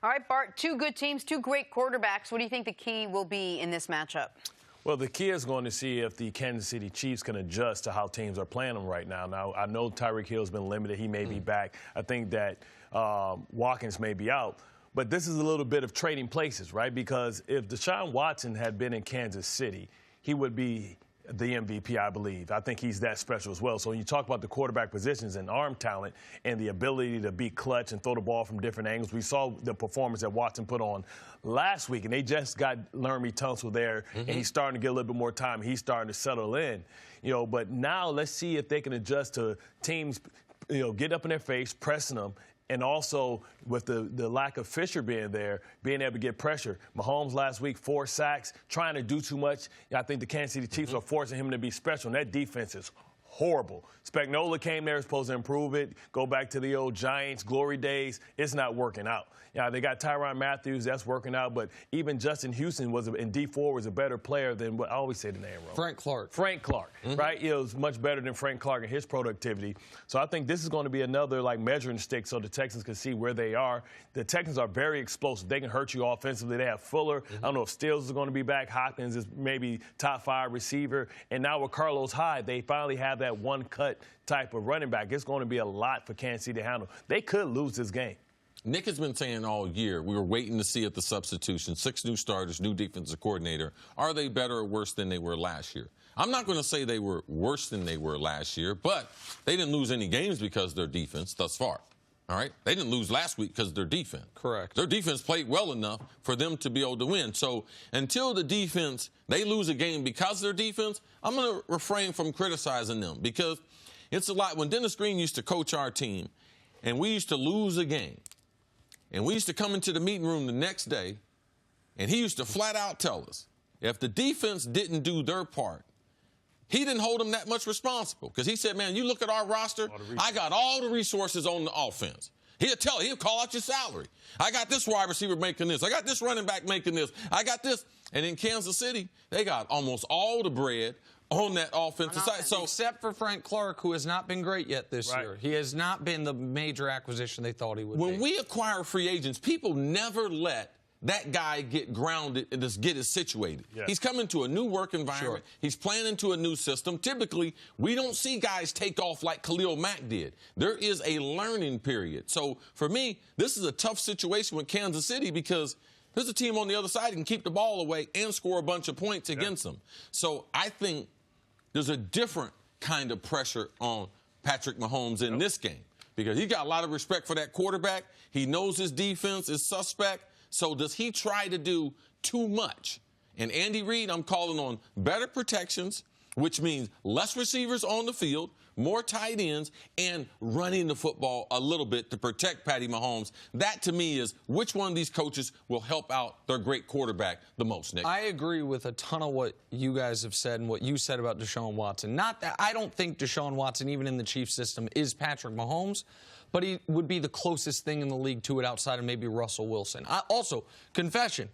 All right, Bart, two good teams, two great quarterbacks. What do you think the key will be in this matchup? Well, the key is going to see if the Kansas City Chiefs can adjust to how teams are playing them right now. Now, I know Tyreek Hill's been limited. He may be back. I think that Watkins may be out. But this is a little bit of trading places, right? Because if Deshaun Watson had been in Kansas City, he would be the MVP, I believe. I think he's that special as well. So when you talk about the quarterback positions and arm talent and the ability to be clutch and throw the ball from different angles, we saw the performance that Watson put on last week, and they just got Laramie Tunsil there, and he's starting to get a little bit more time. He's starting to settle in, But now let's see if they can adjust to teams, get up in their face, pressing them. And also, with the lack of Fisher being there, being able to get pressure. Mahomes last week, 4 sacks, trying to do too much. I think the Kansas City Chiefs are forcing him to be special, and that defense is horrible. Spagnuolo came there, supposed to improve it, go back to the old Giants glory days. It's not working out. They got Tyrann Mathieu, that's working out, but even Justin Houston in D4 was a better player than what I always say the name wrong. Frank Clark. Frank Clark, right? It was much better than Frank Clark in his productivity. So I think this is going to be another measuring stick so the Texans can see where they are. The Texans are very explosive. They can hurt you offensively. They have Fuller. I don't know if Stills is going to be back. Hopkins is maybe top 5 receiver. And now with Carlos Hyde, they finally have that one-cut type of running back. It's going to be a lot for Kansas City to handle. They could lose this game. Nick has been saying all year, we were waiting to see at the substitution, 6 new starters, new defensive coordinator. Are they better or worse than they were last year? I'm not going to say they were worse than they were last year, but they didn't lose any games because of their defense thus far. All right? They didn't lose last week because of their defense. Correct. Their defense played well enough for them to be able to win. So until the defense, they lose a game because of their defense, I'm going to refrain from criticizing them because it's a lot. When Dennis Green used to coach our team and we used to lose a game, and we used to come into the meeting room the next day, and he used to flat out tell us, if the defense didn't do their part, he didn't hold them that much responsible. Because he said, man, you look at our roster, I got all the resources on the offense. He'll call out your salary. I got this wide receiver making this. I got this running back making this. I got this. And in Kansas City, they got almost all the bread on that offensive side. So, except for Frank Clark, who has not been great yet this year. He has not been the major acquisition they thought he would be. When we acquire free agents, people never let that guy get grounded and just get it situated. Yes. He's coming to a new work environment. Sure. He's playing into a new system. Typically, we don't see guys take off like Khalil Mack did. There is a learning period. So, for me, this is a tough situation with Kansas City because there's a team on the other side that can keep the ball away and score a bunch of points against them. So, I think there's a different kind of pressure on Patrick Mahomes in this game because he got a lot of respect for that quarterback. He knows his defense is suspect. So does he try to do too much? And Andy Reid, I'm calling on better protections, which means less receivers on the field, more tight ends, and running the football a little bit to protect Patty Mahomes. That, to me, is which one of these coaches will help out their great quarterback the most, Nick? I agree with a ton of what you guys have said and what you said about Deshaun Watson. Not that I don't think Deshaun Watson, even in the Chiefs system, is Patrick Mahomes, but he would be the closest thing in the league to it outside of maybe Russell Wilson. Also, confession.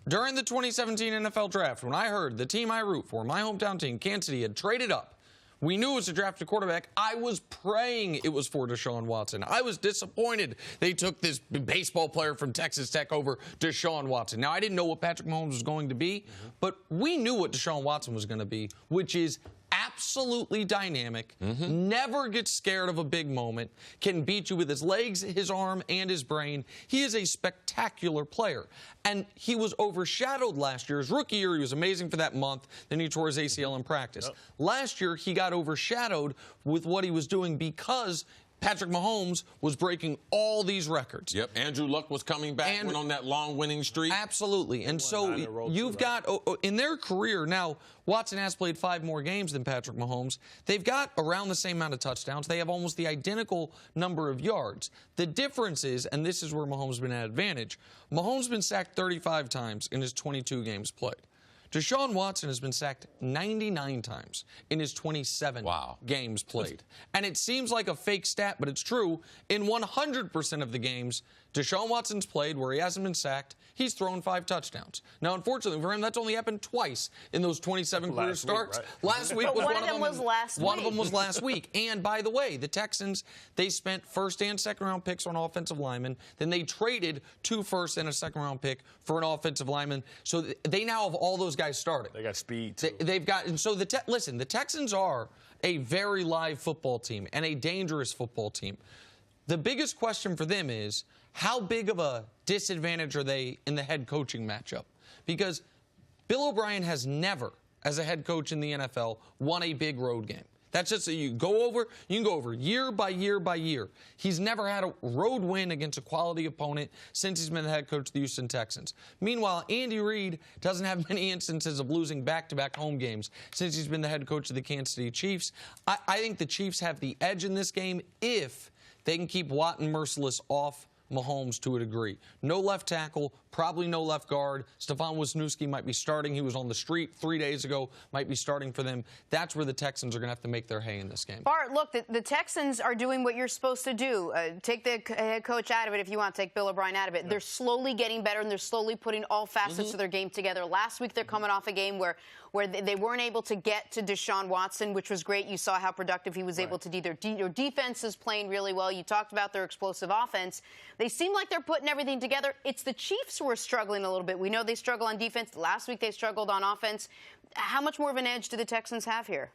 During the 2017 NFL Draft, when I heard the team I root for, my hometown team, Kansas City, had traded up, we knew it was a drafted quarterback. I was praying it was for Deshaun Watson. I was disappointed they took this baseball player from Texas Tech over Deshaun Watson. Now, I didn't know what Patrick Mahomes was going to be, but we knew what Deshaun Watson was going to be, which is absolutely dynamic, never gets scared of a big moment, can beat you with his legs, his arm, and his brain. He is a spectacular player. And he was overshadowed last year. His rookie year, he was amazing for that month. Then he tore his ACL in practice. Last year, he got overshadowed with what he was doing because Patrick Mahomes was breaking all these records. Yep, Andrew Luck was coming back, went on that long winning streak. Absolutely. And so you've got, in their career, now Watson has played 5 more games than Patrick Mahomes. They've got around the same amount of touchdowns. They have almost the identical number of yards. The difference is, and this is where Mahomes has been at advantage, Mahomes has been sacked 35 times in his 22 games played. Deshaun Watson has been sacked 99 times in his 27 games played. And it seems like a fake stat, but it's true. In 100% of the games, Deshaun Watson's played where he hasn't been sacked. He's thrown 5 touchdowns. Now, unfortunately for him, that's only happened twice in those 27 career starts. Right? Last week was one of them was last week. One of them was last week. And by the way, the Texans, they spent first and second round picks on offensive linemen. Then they traded 2 first and a second round pick for an offensive lineman. So they now have all those guys starting. They got speed, too. They've got, and so listen, the Texans are a very live football team and a dangerous football team. The biggest question for them is, how big of a disadvantage are they in the head coaching matchup? Because Bill O'Brien has never, as a head coach in the NFL, won a big road game. That's just you can go over year by year by year. He's never had a road win against a quality opponent since he's been the head coach of the Houston Texans. Meanwhile, Andy Reid doesn't have many instances of losing back-to-back home games since he's been the head coach of the Kansas City Chiefs. I think the Chiefs have the edge in this game if they can keep Watt and Merciless off Mahomes to a degree. No left tackle, probably no left guard. Stefan Wisniewski might be starting. He was on the street 3 days ago, might be starting for them. That's where the Texans are going to have to make their hay in this game. Bart, look, the Texans are doing what you're supposed to do. Take the head coach out of it if you want. Take Bill O'Brien out of it. They're slowly getting better, and they're slowly putting all facets of their game together. Last week, they're coming off a game where they weren't able to get to Deshaun Watson, which was great. You saw how productive he was able to do. Their defense is playing really well. You talked about their explosive offense. They seem like they're putting everything together. It's the Chiefs who are struggling a little bit. We know they struggle on defense. Last week they struggled on offense. How much more of an edge do the Texans have here?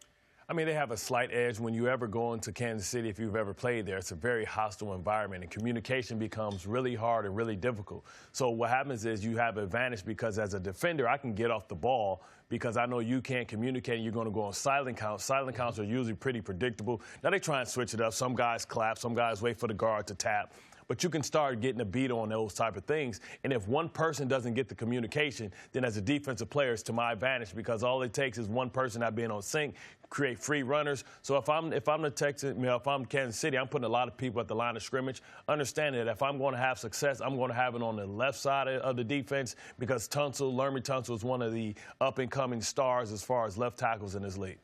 I mean, they have a slight edge when you ever go into Kansas City. If you've ever played there, it's a very hostile environment, and communication becomes really hard and really difficult. So what happens is you have an advantage because as a defender, I can get off the ball because I know you can't communicate and you're going to go on silent counts. Silent counts are usually pretty predictable. Now they try and switch it up. Some guys clap. Some guys wait for the guard to tap. But you can start getting a beat on those type of things. And if one person doesn't get the communication, then as a defensive player, it's to my advantage because all it takes is one person not being on sync, create free runners. So if I'm the Texans, if I'm Kansas City, I'm putting a lot of people at the line of scrimmage, understanding that if I'm going to have success, I'm going to have it on the left side of the defense because Lermy Tunsil is one of the up-and-coming stars as far as left tackles in this league.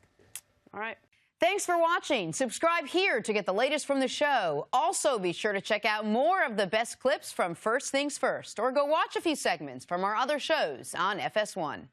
All right. Thanks for watching. Subscribe here to get the latest from the show. Also, be sure to check out more of the best clips from First Things First, or go watch a few segments from our other shows on FS1.